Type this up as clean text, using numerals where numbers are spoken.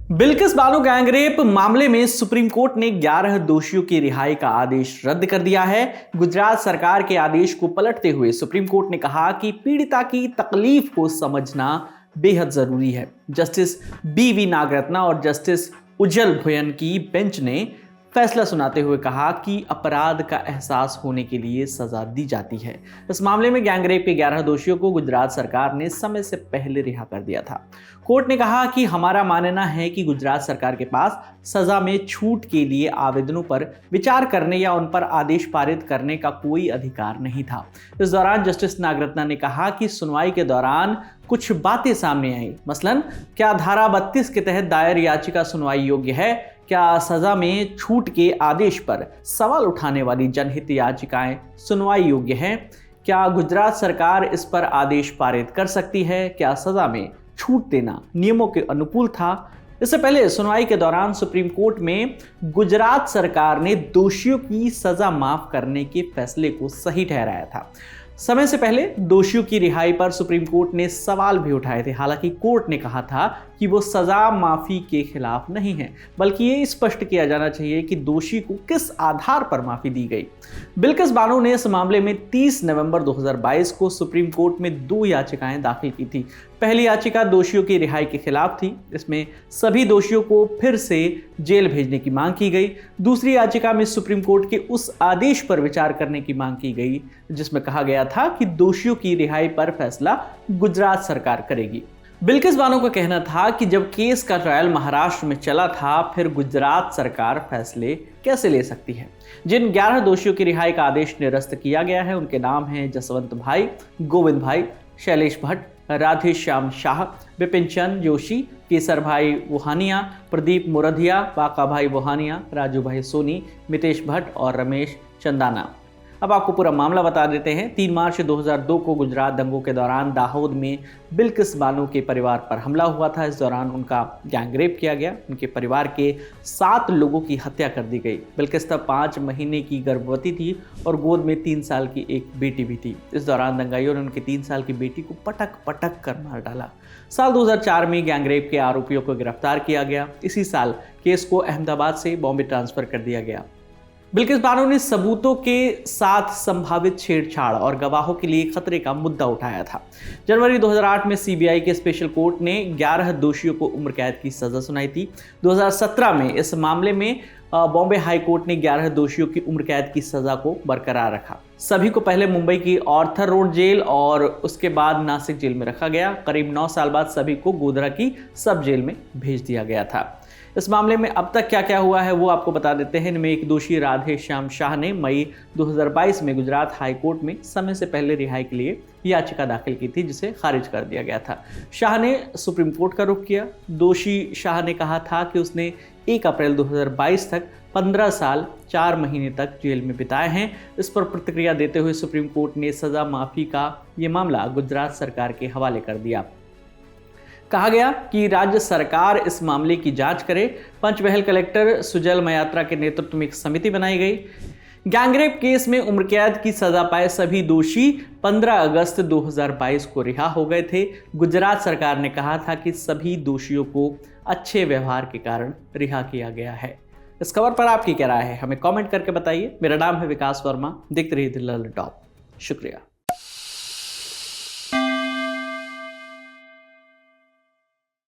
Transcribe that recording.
Bilkis Bano gangrape मामले में supreme court ने 11 दोषियों की रिहाई का आदेश रद्द कर दिया है। गुजरात सरकार के आदेश को पलटते हुए सुप्रीम कोर्ट ने कहा कि पीड़िता की तकलीफ को समझना बेहद जरूरी है। Justice BV. नागरत्ना और जस्टिस उज्जल भोयन की बेंच ने फैसला सुनाते हुए कहा कि अपराध का एहसास होने के लिए सजा दी जाती है। इस मामले में गैंगरेप के 11 दोषियों को गुजरात सरकार ने समय से पहले रिहा कर दिया था। कोर्ट ने कहा कि हमारा मानना है कि गुजरात सरकार के पास सजा में छूट के लिए आवेदनों पर विचार करने या उन पर आदेश पारित करने का कोई अधिकार नहीं था। इस दौरान जस्टिस नागरत्ना ने कहा कि सुनवाई के दौरान कुछ बातें सामने आई। मसलन, क्या धारा 32 के तहत दायर याचिका सुनवाई योग्य है? क्या सजा में छूट के आदेश पर सवाल उठाने वाली जनहित याचिकाएं सुनवाई योग्य हैं? क्या गुजरात सरकार इस पर आदेश पारित कर सकती है? क्या सजा में छूट देना नियमों के अनुकूल था? इससे पहले सुनवाई के दौरान सुप्रीम कोर्ट में गुजरात सरकार ने दोषियों की सजा माफ करने के फैसले को सही ठहराया था। समय से पहले दोषियों की रिहाई पर सुप्रीम कोर्ट ने सवाल भी उठाए थे। हालांकि कोर्ट ने कहा था कि वो सजा माफी के खिलाफ नहीं है, बल्कि ये स्पष्ट किया जाना चाहिए कि दोषी को किस आधार पर माफी दी गई। बिल्किस बानो ने इस मामले में 30 नवंबर 2022 को सुप्रीम कोर्ट में 2 याचिकाएं दाखिल की थी। पहली याचिका दोषियों की रिहाई के खिलाफ थी। इसमें सभी दोषियों को फिर से जेल भेजने की मांग की गई। दूसरी याचिका में सुप्रीम कोर्ट के उस आदेश पर विचार करने की मांग की गई जिसमें कहा गया था कि दोषियों की रिहाई पर फैसला गुजरात सरकार करेगी। बिल्किस बानो का कहना था कि जब केस का ट्रायल महाराष्ट्र में चला था, फिर गुजरात सरकार फैसले कैसे ले सकती है। जिन 11 दोषियों की रिहाई का आदेश निरस्त किया गया है उनके नाम हैं जसवंत भाई, गोविंद भाई, शैलेश भट्ट, राधे श्याम शाह, विपिन चंद जोशी, केसर भाई वोहानिया, प्रदीप मुरधिया, बाका भाई वोहानिया, राजू भाई सोनी, मितेश भट्ट और रमेश चंदाना। अब आपको पूरा मामला बता देते हैं। 3 मार्च 2002 को गुजरात दंगों के दौरान दाहोद में बिल्किस बानो के परिवार पर हमला हुआ था। इस दौरान उनका गैंगरेप किया गया। उनके परिवार के 7 लोगों की हत्या कर दी गई। बिल्किस तब 5 महीने की गर्भवती थी और गोद में 3 साल की एक बेटी भी थी। इस दौरान दंगाइयों ने उनकी 3 साल की बेटी को पटक पटक कर मार डाला। साल 2004 में गैंगरेप के आरोपियों को गिरफ्तार किया गया। इसी साल केस को अहमदाबाद से बॉम्बे ट्रांसफर कर दिया गया। बिल्किस बानो ने सबूतों के साथ संभावित छेड़छाड़ और गवाहों के लिए खतरे का मुद्दा उठाया था। जनवरी 2008 में सीबीआई के स्पेशल कोर्ट ने 11 दोषियों को उम्र कैद की सजा सुनाई थी। 2017 में इस मामले में बॉम्बे हाई कोर्ट ने 11 दोषियों की उम्र कैद की सजा को बरकरार रखा। सभी को पहले मुंबई की ऑर्थर रोड जेल और उसके बाद नासिक जेल में रखा गया। करीब 9 साल बाद सभी को गोधरा की सब जेल में भेज दिया गया था। इस मामले में अब तक क्या क्या हुआ है वो आपको बता देते हैं। इनमें एक दोषी राधे श्याम शाह ने मई 2022 में गुजरात हाई कोर्ट में समय से पहले रिहाई के लिए याचिका दाखिल की थी, जिसे खारिज कर दिया गया था। शाह ने सुप्रीम कोर्ट का रुख किया। दोषी शाह ने कहा था कि उसने 1 अप्रैल 2022 तक 15 साल 4 महीने तक जेल में बिताए हैं। इस पर प्रतिक्रिया देते हुए सुप्रीम कोर्ट ने सजा माफी का ये मामला गुजरात सरकार के हवाले कर दिया। कहा गया कि राज्य सरकार इस मामले की जांच करे। पंचमहल कलेक्टर सुजल मयात्रा के नेतृत्व में एक समिति बनाई गई। गैंगरेप केस में उम्र कैद की सजा पाए सभी दोषी 15 अगस्त 2022 को रिहा हो गए थे। गुजरात सरकार ने कहा था कि सभी दोषियों को अच्छे व्यवहार के कारण रिहा किया गया है। इस खबर पर आपकी क्या राय है, हमें कमेंट करके बताइए। मेरा नाम है विकास वर्मा। देखते रहिए दिल लॉलीपॉप। शुक्रिया।